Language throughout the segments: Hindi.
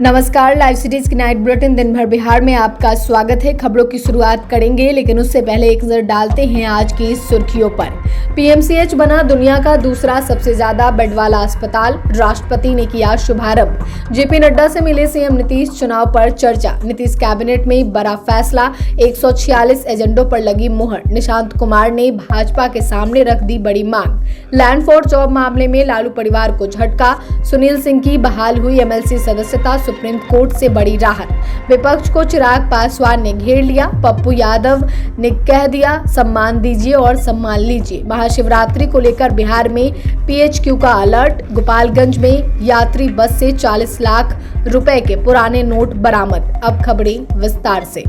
नमस्कार, लाइव सिटीज की नाइट बुलेटिन दिन भर बिहार में आपका स्वागत है। खबरों की शुरुआत करेंगे, लेकिन उससे पहले एक नजर डालते हैं आज की सुर्खियों पर। पीएमसीएच बना दुनिया का दूसरा सबसे ज्यादा बेड वाला अस्पताल, राष्ट्रपति ने किया शुभारंभ। जेपी नड्डा से मिले सीएम नीतीश, चुनाव पर चर्चा। नीतीश कैबिनेट में बड़ा फैसला, 146 एजेंडों पर लगी मुहर। निशांत कुमार ने भाजपा के सामने रख दी बड़ी मांग। लैंड फॉर जॉब मामले में लालू परिवार को झटका। सुनील सिंह की बहाल हुई एमएलसी सदस्यता, सुप्रीम कोर्ट से बड़ी राहत। विपक्ष को चिराग पासवान ने घेर लिया। पप्पू यादव ने कह दिया, सम्मान दीजिए और सम्मान लीजिए। महाशिवरात्रि को लेकर बिहार में पीएचक्यू का अलर्ट। गोपालगंज में यात्री बस से 40 लाख रुपए के पुराने नोट बरामद। अब खबरें विस्तार से।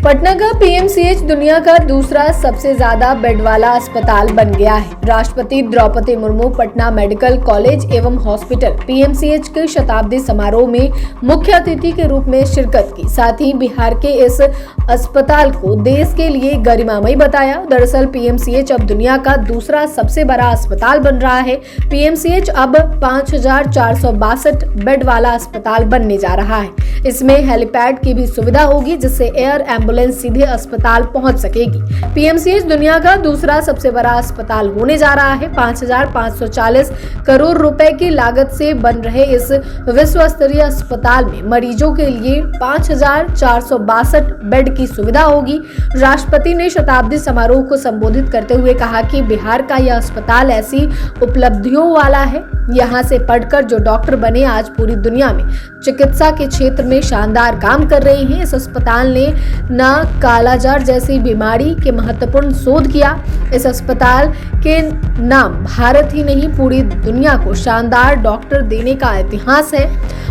पटना का पीएमसीएच दुनिया का दूसरा सबसे ज्यादा बेड वाला अस्पताल बन गया है। राष्ट्रपति द्रौपदी मुर्मू पटना मेडिकल कॉलेज एवं हॉस्पिटल पीएमसीएच के शताब्दी समारोह में मुख्य अतिथि के रूप में शिरकत की। साथ ही बिहार के इस अस्पताल को देश के लिए गरिमामयी बताया। दरअसल पीएमसीएच अब दुनिया का दूसरा सबसे बड़ा अस्पताल बन रहा है। पीएमसीएच अब 5462 बेड वाला अस्पताल बनने जा रहा है। इसमें हेलीपैड की भी सुविधा होगी, जिससे एयर एम्बुलेंस सीधे अस्पताल पहुंच सकेगी। पीएमसीएच दुनिया का दूसरा सबसे बड़ा अस्पताल होने जा रहा है। 5540 करोड़ रुपए की लागत से बन रहे इस विश्व स्तरीय अस्पताल में मरीजों के लिए 5462 बेड की सुविधा होगी। राष्ट्रपति ने शताब्दी समारोह को संबोधित करते हुए कहा कि बिहार का यह अस्पताल ऐसी उपलब्धियों वाला है। यहाँ से पढ़कर जो डॉक्टर बने, आज पूरी दुनिया में चिकित्सा के क्षेत्र में शानदार काम कर रहे हैं। इस अस्पताल ने ना कालाजार जैसी बीमारी के महत्वपूर्ण शोध किया। इस अस्पताल के नाम भारत ही नहीं पूरी दुनिया को शानदार डॉक्टर देने का इतिहास है।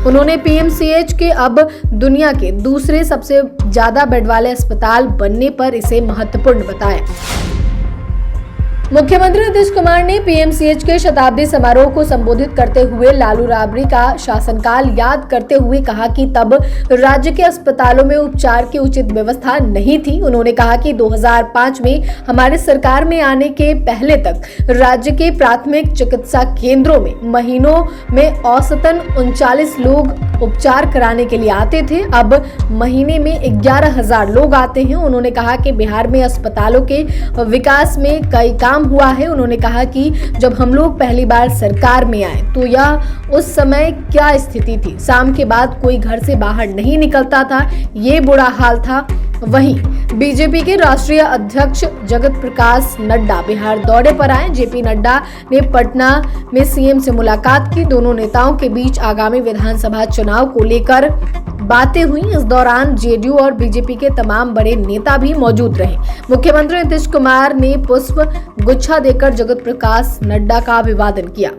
उन्होंने पीएमसीएच के अब दुनिया के दूसरे सबसे ज्यादा बेड वाले अस्पताल बनने पर इसे महत्वपूर्ण बताया। मुख्यमंत्री नीतीश कुमार ने पीएमसीएच के शताब्दी समारोह को संबोधित करते हुए लालू राबड़ी का शासनकाल याद करते हुए कहा कि तब राज्य के अस्पतालों में उपचार की उचित व्यवस्था नहीं थी। उन्होंने कहा कि 2005 में हमारे सरकार में आने के पहले तक राज्य के प्राथमिक चिकित्सा केंद्रों में महीनों में औसतन 39 लोग उपचार कराने के लिए आते थे। अब महीने में 11,000 लोग आते हैं। उन्होंने कहा कि बिहार में अस्पतालों के विकास में कई काम हुआ है। उन्होंने कहा कि जब हम लोग पहली बार सरकार में आए तो यह उस समय क्या स्थिति थी। शाम के बाद कोई घर से बाहर नहीं निकलता था, ये बुरा हाल था। वहीं बीजेपी के राष्ट्रीय अध्यक्ष जगत प्रकाश नड्डा बिहार दौरे पर आए। जेपी नड्डा ने पटना में सीएम से मुलाकात की। दोनों नेताओं के बीच आगामी विधानसभा चुनाव को लेकर बातें हुई। इस दौरान जेडीयू और बीजेपी के तमाम बड़े नेता भी मौजूद रहे। मुख्यमंत्री नीतीश कुमार ने पुष्प गुच्छा देकर जगत प्रकाश नड्डा का अभिवादन किया।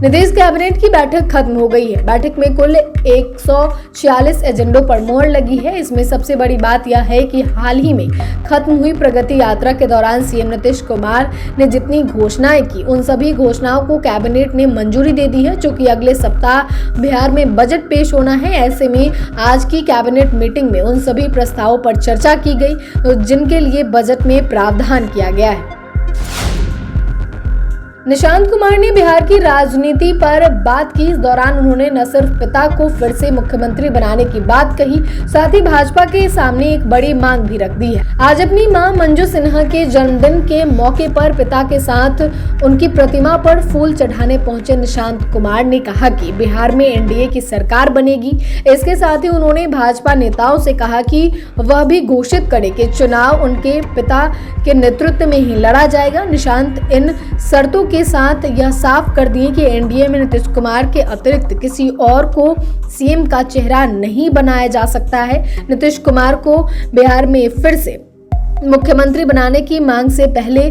नीतीश कैबिनेट की बैठक खत्म हो गई है। बैठक में कुल 146 एजेंडों पर मोहर लगी है। इसमें सबसे बड़ी बात यह है कि हाल ही में खत्म हुई प्रगति यात्रा के दौरान सीएम नीतीश कुमार ने जितनी घोषणाएं की, उन सभी घोषणाओं को कैबिनेट ने मंजूरी दे दी है। चूंकि अगले सप्ताह बिहार में बजट पेश होना है, ऐसे में आज की कैबिनेट मीटिंग में उन सभी प्रस्तावों पर चर्चा की गई जिनके लिए बजट में प्रावधान किया गया है। निशांत कुमार ने बिहार की राजनीति पर बात की। इस दौरान उन्होंने न सिर्फ पिता को फिर से मुख्यमंत्री बनाने की बात कही, साथ ही भाजपा के सामने एक बड़ी मांग भी रख दी है। आज अपनी मां मंजू सिन्हा के जन्मदिन के मौके पर पिता के साथ उनकी प्रतिमा पर फूल चढ़ाने पहुंचे निशांत कुमार ने कहा कि बिहार में एनडीए की सरकार बनेगी। इसके साथ ही उन्होंने भाजपा नेताओं से कहा कि वह भी घोषित करे कि चुनाव उनके पिता के नेतृत्व में ही लड़ा जाएगा। निशांत इन शर्तों के साथ यह साफ कर दिए कि एनडीए में नीतीश कुमार के अतिरिक्त किसी और को सीएम का चेहरा नहीं बनाया जा सकता है। नीतीश कुमार को बिहार में फिर से मुख्यमंत्री बनाने की मांग से पहले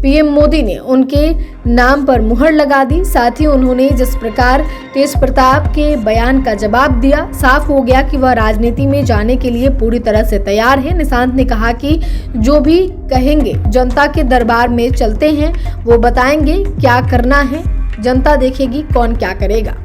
पीएम मोदी ने उनके नाम पर मुहर लगा दी। साथ ही उन्होंने जिस प्रकार तेज प्रताप के बयान का जवाब दिया, साफ हो गया कि वह राजनीति में जाने के लिए पूरी तरह से तैयार है। निशांत ने कहा कि जो भी कहेंगे जनता के दरबार में चलते हैं, वो बताएंगे क्या करना है, जनता देखेगी कौन क्या करेगा।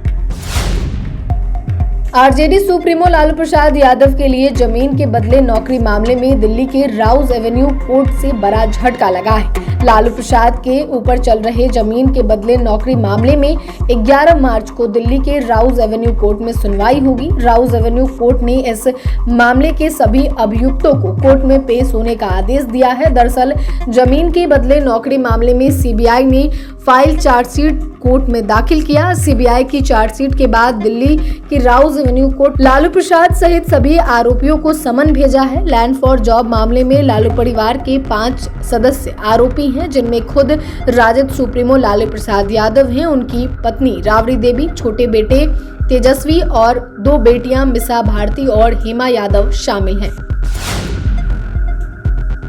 आरजेडी सुप्रीमो लालू प्रसाद यादव के लिए जमीन के बदले नौकरी मामले में दिल्ली के राउज एवेन्यू कोर्ट से बड़ा झटका लगा है। लालू प्रसाद के ऊपर चल रहे जमीन के बदले नौकरी मामले में 11 मार्च को दिल्ली के राउज एवेन्यू कोर्ट में सुनवाई होगी। राउज एवेन्यू कोर्ट ने इस मामले के सभी अभियुक्तों को कोर्ट में पेश होने का आदेश दिया है। दरअसल जमीन के बदले नौकरी मामले में सीबीआई ने फाइल चार्जशीट कोर्ट में दाखिल किया। सीबीआई की चार्जशीट के बाद दिल्ली की राउज एवेन्यू कोर्ट लालू प्रसाद सहित सभी आरोपियों को समन भेजा है। लैंड फॉर जॉब मामले में लालू परिवार के 5 सदस्य आरोपी हैं, जिनमें खुद राजद सुप्रीमो लालू प्रसाद यादव हैं, उनकी पत्नी राबड़ी देवी, छोटे बेटे तेजस्वी और 2 बेटियां मिसा भारती और हेमा यादव शामिल हैं।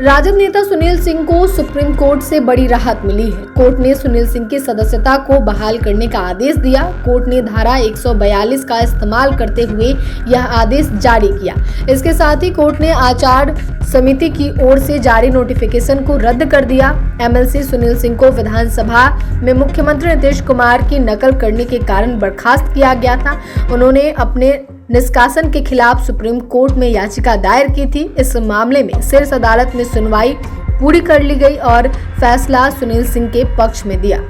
राजद नेता सुनील सिंह को सुप्रीम कोर्ट से बड़ी राहत मिली है। कोर्ट ने सुनील सिंह की सदस्यता को बहाल करने का आदेश दिया। कोर्ट ने धारा 142 का इस्तेमाल करते हुए यह आदेश जारी किया। इसके साथ ही कोर्ट ने आचार समिति की ओर से जारी नोटिफिकेशन को रद्द कर दिया। एमएलसी सुनील सिंह को विधानसभा में मुख्यमंत्री नीतीश कुमार की नकल करने के कारण बर्खास्त किया गया था। उन्होंने अपने निष्कासन के खिलाफ सुप्रीम कोर्ट में याचिका दायर की थी। इस मामले में शीर्ष अदालत में सुनवाई पूरी कर ली गई और फैसला सुनील सिंह के पक्ष में दिया।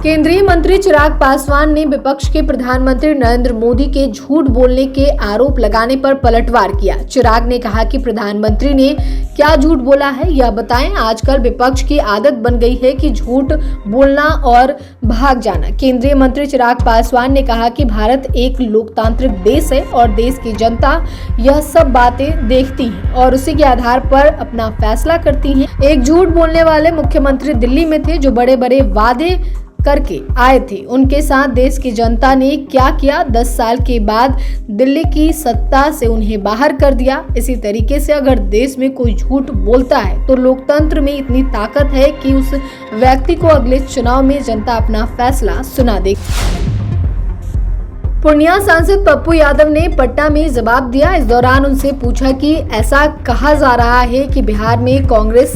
केंद्रीय मंत्री चिराग पासवान ने विपक्ष के प्रधानमंत्री नरेंद्र मोदी के झूठ बोलने के आरोप लगाने पर पलटवार किया। चिराग ने कहा कि प्रधानमंत्री ने क्या झूठ बोला है यह बताएं। आजकल विपक्ष की आदत बन गई है कि झूठ बोलना और भाग जाना। केंद्रीय मंत्री चिराग पासवान ने कहा कि भारत एक लोकतांत्रिक देश है और देश की जनता यह सब बातें देखती है और उसी के आधार पर अपना फैसला करती है। एक झूठ बोलने वाले मुख्यमंत्री दिल्ली में थे जो बड़े बड़े वादे करके आए थे। उनके साथ देश की जनता ने क्या किया? 10 साल के बाद दिल्ली की सत्ता से उन्हें बाहर कर दिया। इसी तरीके से अगर देश में कोई झूठ बोलता है तो लोकतंत्र में इतनी ताकत है कि उस व्यक्ति को अगले चुनाव में जनता अपना फैसला सुना देगी। पूर्णिया सांसद पप्पू यादव ने पटना में जवाब दिया। इस दौरान उनसे पूछा कि ऐसा कहा जा रहा है कि बिहार में कांग्रेस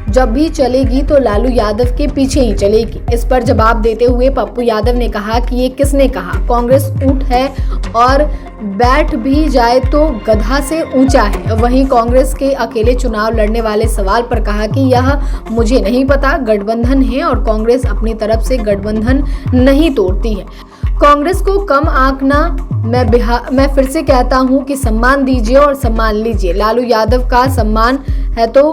जब भी चलेगी तो लालू यादव के पीछे ही चलेगी। इस पर जवाब देते हुए पप्पू यादव ने कहा कि ये किसने कहा? कांग्रेस ऊंट है और बैठ भी जाए तो गधा से ऊंचा है। वहीं कांग्रेस के अकेले चुनाव लड़ने वाले सवाल पर कहा कि यह मुझे नहीं पता, गठबंधन है और कांग्रेस अपनी तरफ से गठबंधन नहीं तोड़ती है। कांग्रेस को कम आंकना, मैं फिर से कहता हूं कि सम्मान दीजिए और सम्मान लीजिए। लालू यादव का सम्मान है तो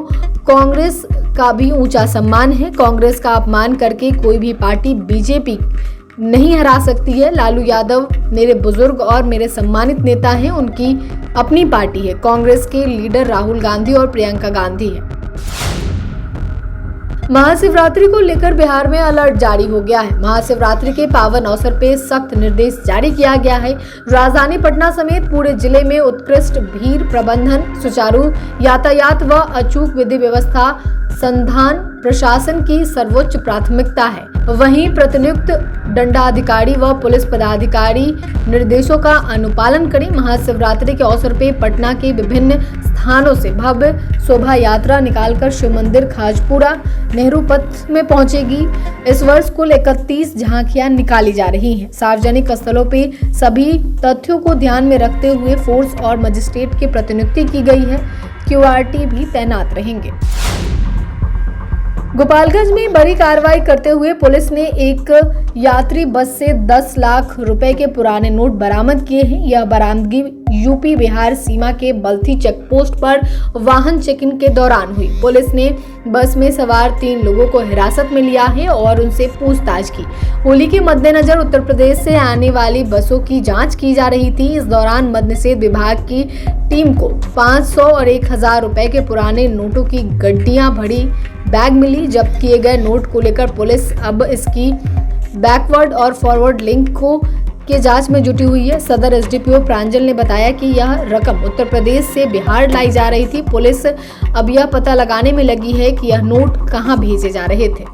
कांग्रेस का भी ऊंचा सम्मान है। कांग्रेस का अपमान करके कोई भी पार्टी बीजेपी नहीं हरा सकती है। लालू यादव मेरे बुजुर्ग और मेरे सम्मानित नेता हैं। उनकी अपनी पार्टी है। कांग्रेस के लीडर राहुल गांधी और प्रियंका गांधी है। महाशिवरात्रि को लेकर बिहार में अलर्ट जारी हो गया है। महाशिवरात्रि के पावन अवसर पे सख्त निर्देश जारी किया गया है। राजधानी पटना समेत पूरे जिले में उत्कृष्ट भीड़ प्रबंधन, सुचारू यातायात व अचूक विधि व्यवस्था संधान प्रशासन की सर्वोच्च प्राथमिकता है। वहीं प्रतिनियुक्त दंडाधिकारी व पुलिस पदाधिकारी निर्देशों का अनुपालन करें। महाशिवरात्रि के अवसर पे पटना के विभिन्न स्थानों से भव्य शोभा यात्रा निकालकर शिव मंदिर खाजपुरा नेहरू पथ में पहुंचेगी। इस वर्ष कुल 31 झांकियां निकाली जा रही हैं। सार्वजनिक स्थलों पे सभी तथ्यों को ध्यान में रखते हुए फोर्स और मजिस्ट्रेट की प्रतिनियुक्ति की गई है। QRT भी तैनात रहेंगे। गोपालगंज में बड़ी कार्रवाई करते हुए पुलिस ने एक यात्री बस से 10 लाख रुपए के पुराने नोट बरामद किए हैं। यह बरामदगी यूपी बिहार सीमा के बल्थी चेक पोस्ट पर वाहन चेकिंग के दौरान हुई। पुलिस ने बस में सवार 3 लोगों को हिरासत में लिया है और उनसे पूछताछ की। होली के मद्देनजर उत्तर प्रदेश से आने वाली बसों की जांच की जा रही थी। इस दौरान मद्य निषेध विभाग की टीम को 500 और 1000 रुपए के पुराने नोटों की गड्डियां भरी बैग मिली। जब्त किए गए नोट को लेकर पुलिस अब इसकी बैकवर्ड और फॉरवर्ड लिंक को के जांच में जुटी हुई है। सदर SDPO प्रांजल ने बताया कि यह रकम उत्तर प्रदेश से बिहार लाई जा रही थी। पुलिस अब यह पता लगाने में लगी है कि यह नोट कहां भेजे जा रहे थे।